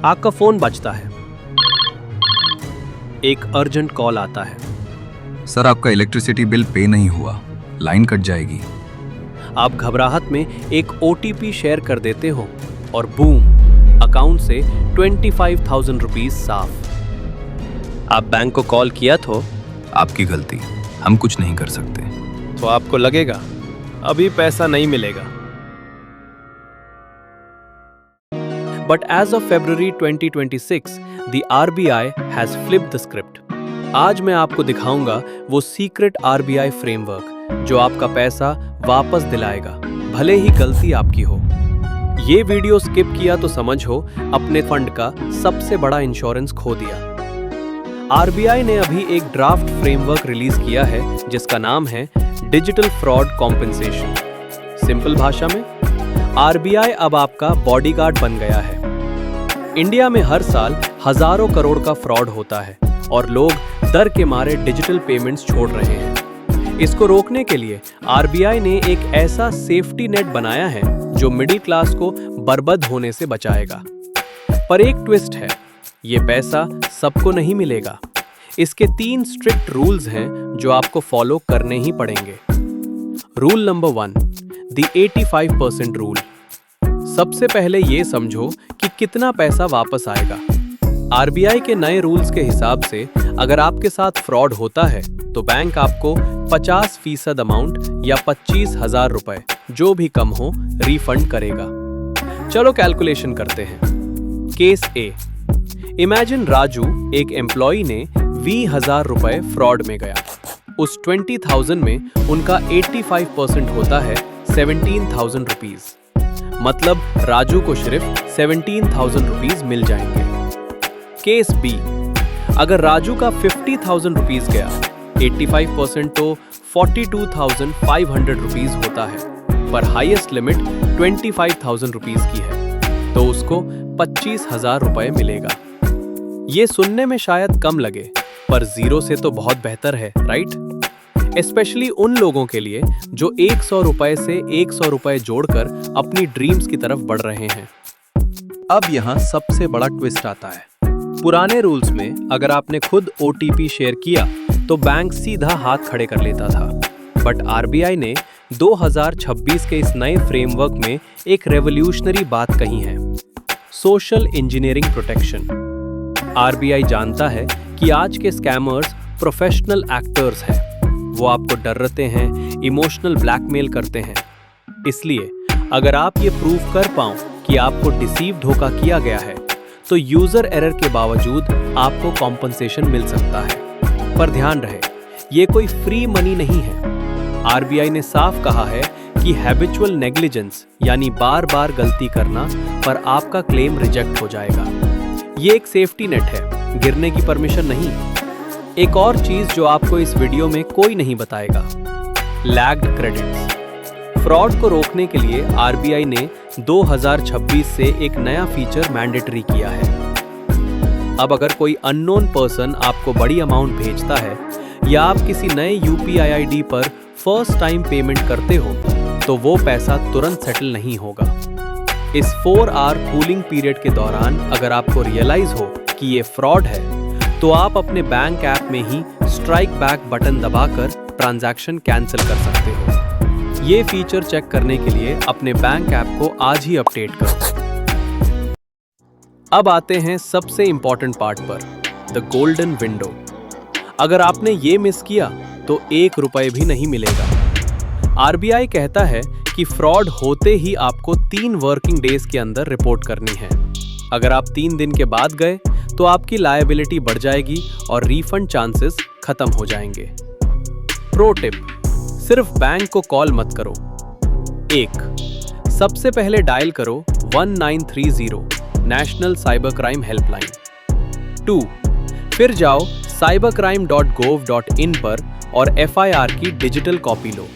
आपका फोन बजता है। एक अर्जेंट कॉल आता है। सर, आपका इलेक्ट्रिसिटी बिल पे नहीं हुआ, लाइन कट जाएगी। आप घबराहट में एक ओटीपी शेयर कर देते हो और बूम, अकाउंट से 25,000 रुपीज साफ। आप बैंक को कॉल किया तो आपकी गलती, हम कुछ नहीं कर सकते। तो आपको लगेगा अभी पैसा नहीं मिलेगा। But as of February 2026, the RBI has flipped the script. आज मैं आपको दिखाऊंगा वो सीक्रेट RBI फ्रेमवर्क जो आपका पैसा वापस दिलाएगा, भले ही गलती आपकी हो। ये वीडियो स्किप किया तो समझो अपने फंड का सबसे बड़ा इंश्योरेंस खो दिया। RBI ने अभी एक ड्राफ्ट फ्रेमवर्क रिलीज किया है जिसका नाम है डिजिटल फ्रॉड कॉम्पेंसेशन। सिंपल भाषा में RBI अब आपका बॉडीगार्ड बन गया है। इंडिया में हर साल हजारों करोड़ का फ्रॉड होता है और लोग डर के मारे डिजिटल पेमेंट्स छोड़ रहे हैं। इसको रोकने के लिए RBI ने एक ऐसा सेफ्टी नेट बनाया है जो मिडिल क्लास को बर्बाद होने से बचाएगा। पर एक ट्विस्ट है, ये पैसा सबको नहीं मिलेगा। इसके 3 स्ट्रिक्ट रूल्स हैं जो आपको फॉलो करने ही पड़ेंगे। Rule number 1, the 85% rule. सबसे पहले ये समझो कि कितना पैसा वापस आएगा। RBI के नए रूल्स के हिसाब से अगर आपके साथ फ्रॉड होता है तो बैंक आपको 50% अमाउंट या 25,000 रुपए, जो भी कम हो, रिफंड करेगा। चलो कैलकुलेशन करते हैं। केस ए, इमेजिन राजू एक एम्प्लॉई ने 20,000 रुपए फ्रॉड में गया। उस 20,000 में उनका 85% होता है 17,000 रुपीज। मतलब राजू को सिर्फ 17,000 रुपीज मिल जाएंगे। केस बी, अगर राजू का 50,000 रुपीज गया, 85% तो 42,500 रुपीज होता है, पर हाईएस्ट लिमिट 25,000 रुपीज की है, तो उसको 25,000 रुपए मिलेगा। ये सुनने में शायद कम लगे, पर जीरो से तो बहुत बेहतर है, राइट? स्पेशली उन लोगों के लिए जो 100 रुपए से 100 रुपए जोड़कर अपनी ड्रीम्स की तरफ बढ़ रहे हैं। अब यहाँ सबसे बड़ा ट्विस्ट आता है। पुराने रूल्स में अगर आपने खुद OTP शेयर किया तो बैंक सीधा हाथ खड़े कर लेता था। बट RBI ने 2026 के इस नए फ्रेमवर्क में एक रेवोल्यूशनरी बात कही है, सोशल इंजीनियरिंग प्रोटेक्शन। RBI जानता है कि आज के स्कैमर्स प्रोफेशनल एक्टर्स हैं। वो आपको डराते हैं, इमोशनल ब्लैकमेल करते हैं। इसलिए अगर आप ये प्रूव कर पाओ कि आपको डिसीव धोखा किया गया है, तो यूजर एरर के बावजूद आपको कॉम्पनसेशन मिल सकता है। पर ध्यान रहे, ये कोई फ्री मनी नहीं है। RBI ने साफ कहा है कि हैबिचुअल नेग्लिजेंस यानी बार बार गलती करना पर आपका क्लेम रिजेक्ट हो जाएगा। ये एक सेफ्टी नेट है, गिरने की परमिशन नहीं। एक और चीज जो आपको इस वीडियो में कोई नहीं बताएगा, लैग्ड क्रेडिट्स। फ्रॉड को रोकने के लिए RBI ने 2026 से एक नया फीचर मैंडेटरी किया है। अब अगर कोई अननोन पर्सन आपको बड़ी अमाउंट भेजता है या आप किसी नए UPI ID पर फर्स्ट टाइम पेमेंट करते हो, तो वो पैसा तुरंत सेटल नहीं होगा। इस 4 आवर कूलिंग पीरियड के दौरान अगर आपको रियलाइज हो कि ये फ्रॉड है, तो आप अपने बैंक ऐप में ही स्ट्राइक बैक बटन दबाकर ट्रांजैक्शन कैंसिल कर सकते हो। ये फीचर चेक करने के लिए अपने बैंक ऐप को आज ही अपडेट करो। अब आते हैं सबसे इंपॉर्टेंट पार्ट पर, द गोल्डन विंडो। अगर आपने ये मिस किया तो 1 रुपए भी नहीं मिलेगा। RBI कहता है कि फ्रॉड होते ही आपको 3 वर्किंग डेज के अंदर रिपोर्ट करनी है। अगर आप 3 दिन के बाद गए तो आपकी लायबिलिटी बढ़ जाएगी और रिफंड चांसेस खत्म हो जाएंगे। प्रो टिप, सिर्फ बैंक को कॉल मत करो। 1, सबसे पहले डायल करो 1930 नेशनल साइबर क्राइम हेल्पलाइन। 2, फिर जाओ cybercrime.gov.in पर और FIR की डिजिटल कॉपी लो।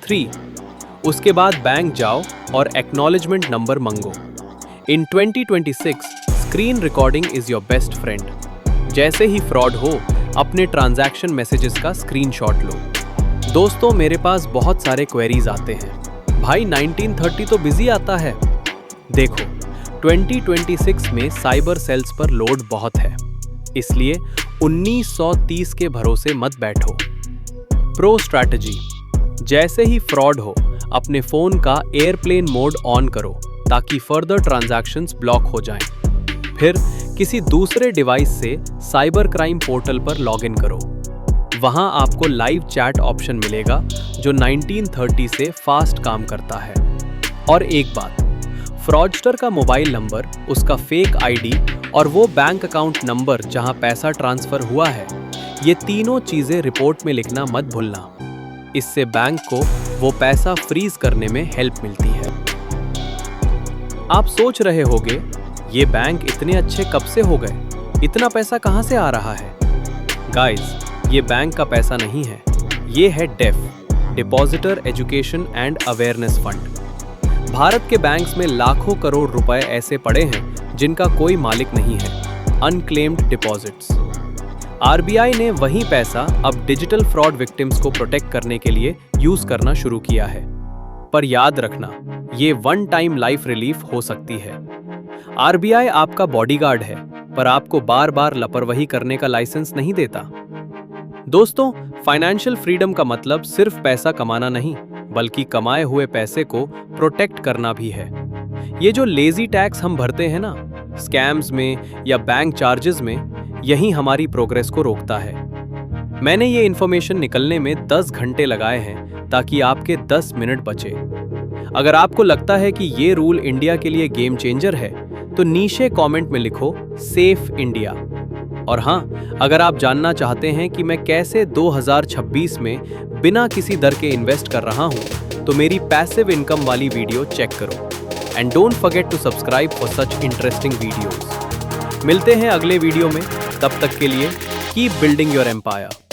3, उसके बाद बैंक जाओ और एक्नॉलेजमेंट नंबर मंगो। In 2026 screen recording is your best friend. जैसे ही फ्रॉड हो, अपने ट्रांजैक्शन मैसेजेस का स्क्रीनशॉट लो। दोस्तों, मेरे पास बहुत सारे क्वेरीज आते हैं। भाई 1930 तो बिजी आता है। देखो, 2026 में साइबर सेल्स पर लोड बहुत है, इसलिए 1930 के भरोसे मत बैठो। प्रो स्ट्रैटेजी: जैसे ही फ्रॉड हो, अपने फोन का एयरप्लेन मोड ऑन करो ताकि फर्दर ट्रांजैक्शंस ब्लॉक हो जाएं। फिर किसी दूसरे डिवाइस से साइबर क्राइम पोर्टल पर लॉगिन करो। वहां आपको लाइव चैट ऑप्शन मिलेगा जो 1930 से फास्ट काम करता है। और एक बात, फ्रॉडस्टर का मोबाइल नंबर, उसका फेक आईडी और वो बैंक अकाउंट नंबर जहां पैसा ट्रांसफर हुआ है, ये तीनों चीजें रिपोर्ट में लिखना मत भूलना। इससे बैंक को वो पैसा फ्रीज करने में हेल्प मिलती है। आप सोच रहे होंगे, ये बैंक इतने अच्छे कब से हो गए, इतना पैसा कहां से आ रहा है? गाइस, ये बैंक का पैसा नहीं है, ये है DEAF, depositor education and awareness fund. Bharat के बैंक्स में लाखों करोड़ रुपए ऐसे पड़े हैं जिनका कोई मालिक नहीं है, अनक्लेम्ड डिपॉजिट्स। आरबीआई ने वही पैसा अब डिजिटल फ्रॉड विक्टिम्स को प्रोटेक्ट करने के लिए यूज करना शुरू किया है। पर याद रखना, ये वन टाइम लाइफ रिलीफ हो सकती है। आरबीआई आपका बॉडीगार्ड है, पर आपको बार बार लापरवाही करने का लाइसेंस नहीं देता। दोस्तों, फाइनेंशियल फ्रीडम का मतलब सिर्फ पैसा कमाना नहीं, बल्कि कमाए हुए पैसे को प्रोटेक्ट करना भी है। ये जो लेजी टैक्स हम भरते हैं ना, स्कैम्स में या बैंक चार्जेस में, यही हमारी प्रोग्रेस को रोकता है। मैंने ये इन्फॉर्मेशन निकलने में 10 घंटे लगाए हैं ताकि आपके 10 मिनट बचे। अगर आपको लगता है कि ये रूल इंडिया के लिए गेम चेंजर है, तो नीचे कमेंट में लिखो सेफ इंडिया। और हाँ, अगर आप जानना चाहते हैं कि मैं कैसे 2026 में बिना किसी डर के इन्वेस्ट कर रहा हूं, तो मेरी पैसिव इनकम वाली वीडियो चेक करो। And don't forget to subscribe for such interesting videos. मिलते हैं अगले वीडियो में, तब तक के लिए कीप बिल्डिंग योर एम्पायर।